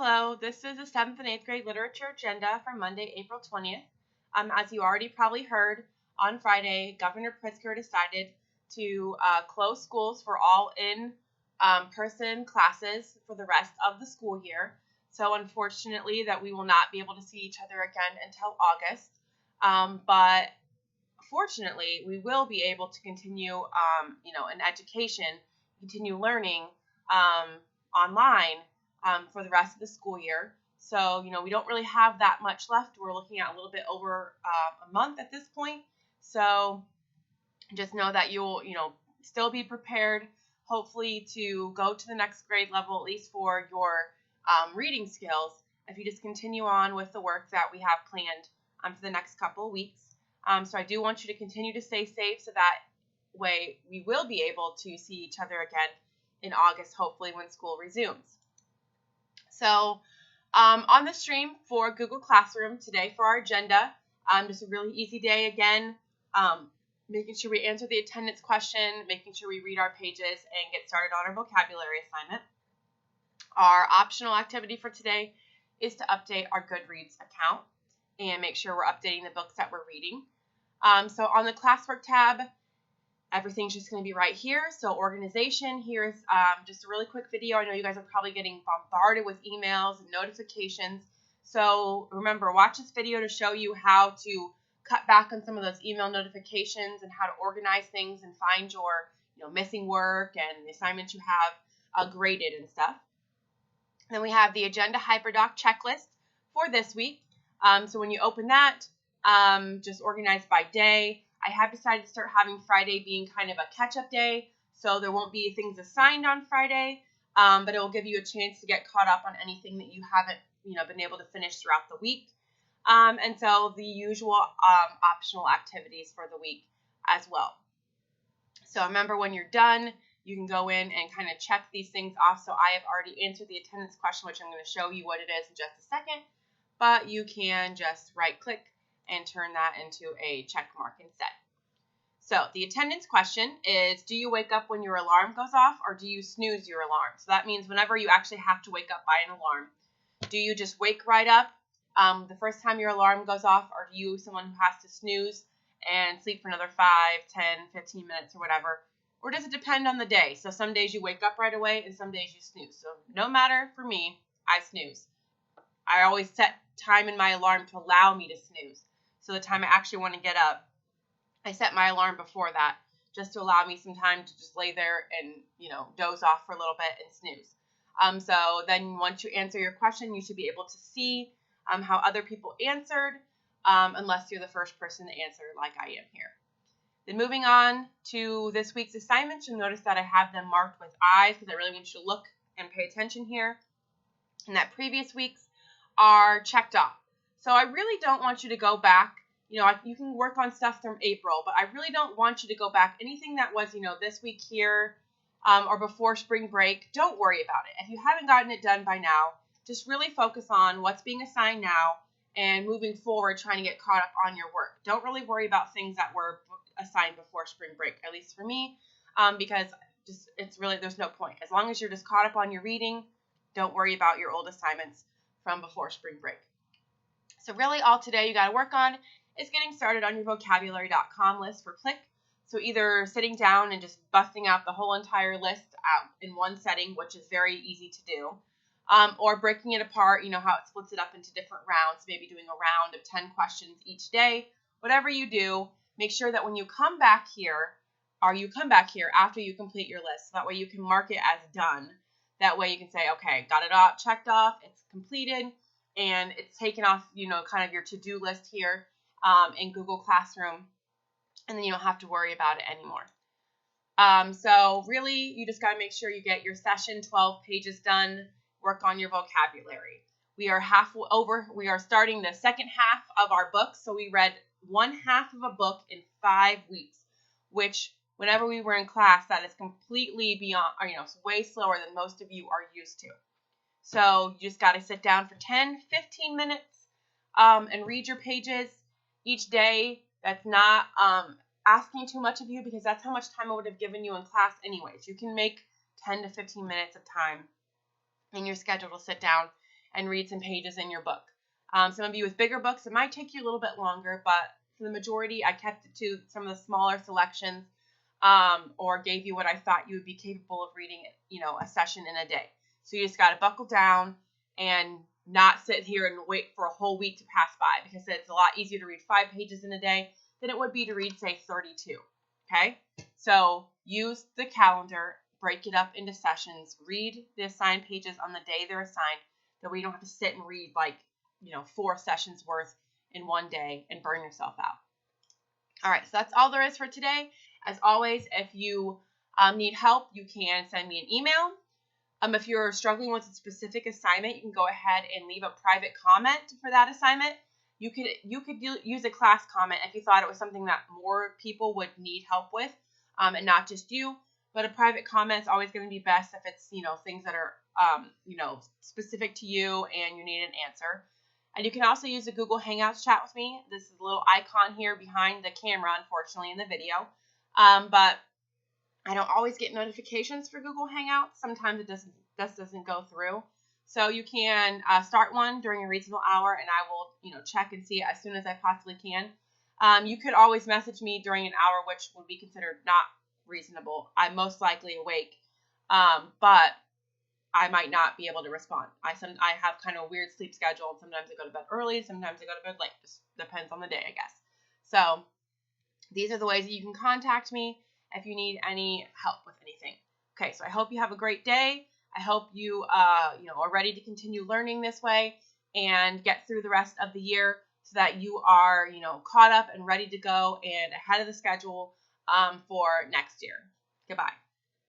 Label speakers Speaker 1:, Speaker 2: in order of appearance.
Speaker 1: Hello, this is the 7th and 8th grade literature agenda for Monday, April 20th. As you already probably heard, on Friday, Governor Pritzker decided to close schools for all in-person classes for the rest of the school year. So unfortunately that we will not be able to see each other again until August. But fortunately, we will be able to continue, in education, continue learning online for the rest of the school year. So, we don't really have that much left. We're looking at a little bit over a month at this point. So just know that you'll, still be prepared, hopefully, to go to the next grade level, at least for your reading skills, if you just continue on with the work that we have planned for the next couple of weeks. So I do want you to continue to stay safe so that way we will be able to see each other again in August, hopefully, when school resumes. So on the stream for Google Classroom today for our agenda, just a really easy day again, making sure we answer the attendance question, making sure we read our pages, and get started on our vocabulary assignment. Our optional activity for today is to update our Goodreads account and make sure we're updating the books that we're reading. So on the classwork tab, everything's just going to be right here. So organization, here's just a really quick video. I know you guys are probably getting bombarded with emails and notifications. So remember, watch this video to show you how to cut back on some of those email notifications and how to organize things and find your missing work and the assignments you have graded and stuff. Then we have the Agenda HyperDoc checklist for this week. So when you open that, just organized by day. I have decided to start having Friday being kind of a catch-up day, so there won't be things assigned on Friday, but it will give you a chance to get caught up on anything that you haven't, been able to finish throughout the week. And so the usual optional activities for the week as well. So remember, when you're done, you can go in and kind of check these things off. So I have already answered the attendance question, which I'm going to show you what it is in just a second, but you can just right-click and turn that into a check mark instead. So the attendance question is, do you wake up when your alarm goes off, or do you snooze your alarm? So that means whenever you actually have to wake up by an alarm, do you just wake right up the first time your alarm goes off, or do you someone who has to snooze and sleep for another 5, 10, 15 minutes or whatever? Or does it depend on the day? So some days you wake up right away and some days you snooze. So no matter, for me, I snooze. I always set time in my alarm to allow me to snooze. So the time I actually want to get up, I set my alarm before that just to allow me some time to just lay there and, doze off for a little bit and snooze. So then once you answer your question, you should be able to see how other people answered, unless you're the first person to answer like I am here. Then moving on to this week's assignments, you'll notice that I have them marked with eyes because I really want you to look and pay attention here. And that previous week's are checked off. So I really don't want you to go back. You can work on stuff from April, but I really don't want you to go back. Anything that was, this week here or before spring break, don't worry about it. If you haven't gotten it done by now, just really focus on what's being assigned now and moving forward, trying to get caught up on your work. Don't really worry about things that were assigned before spring break, at least for me, because there's no point. As long as you're just caught up on your reading, don't worry about your old assignments from before spring break. So really all today you got to work on is getting started on your vocabulary.com list for Click. So either sitting down and just busting out the whole entire list out in one setting, which is very easy to do, or breaking it apart, how it splits it up into different rounds, maybe doing a round of 10 questions each day. Whatever you do, make sure that when you come back here, after you complete your list, so that way you can mark it as done. That way you can say, okay, got it all checked off, it's completed, and it's taken off, kind of your to-do list here in Google Classroom, and then you don't have to worry about it anymore. So really, you just got to make sure you get your session 12 pages done, work on your vocabulary. We are starting the second half of our book, so we read one half of a book in 5 weeks, which whenever we were in class, that is completely beyond, way slower than most of you are used to. So you just got to sit down for 10, 15 minutes and read your pages each day. That's not asking too much of you because that's how much time I would have given you in class anyways. You can make 10 to 15 minutes of time in your schedule to sit down and read some pages in your book. Some of you with bigger books, it might take you a little bit longer, but for the majority, I kept it to some of the smaller selections, or gave you what I thought you would be capable of reading, a session in a day. So you just got to buckle down and not sit here and wait for a whole week to pass by, because it's a lot easier to read 5 pages in a day than it would be to read, say, 32. Okay? So use the calendar, break it up into sessions, read the assigned pages on the day they're assigned, that way you don't have to sit and read 4 sessions worth in one day and burn yourself out. All right, so that's all there is for today. As always, if you need help, you can send me an email. If you're struggling with a specific assignment, you can go ahead and leave a private comment for that assignment. You could use a class comment if you thought it was something that more people would need help with, and not just you. But a private comment is always going to be best if it's things that are specific to you and you need an answer. And you can also use the Google Hangouts chat with me. This is a little icon here behind the camera, unfortunately, in the video. But I don't always get notifications for Google Hangouts. Sometimes it doesn't go through. So you can start one during a reasonable hour, and I will check and see it as soon as I possibly can. You could always message me during an hour, which would be considered not reasonable. I'm most likely awake, but I might not be able to respond. I have kind of a weird sleep schedule. Sometimes I go to bed early, sometimes I go to bed late. Just depends on the day, I guess. So these are the ways that you can contact me if you need any help with anything. Okay, so I hope you have a great day. I hope you are ready to continue learning this way and get through the rest of the year so that you are caught up and ready to go and ahead of the schedule for next year. Goodbye.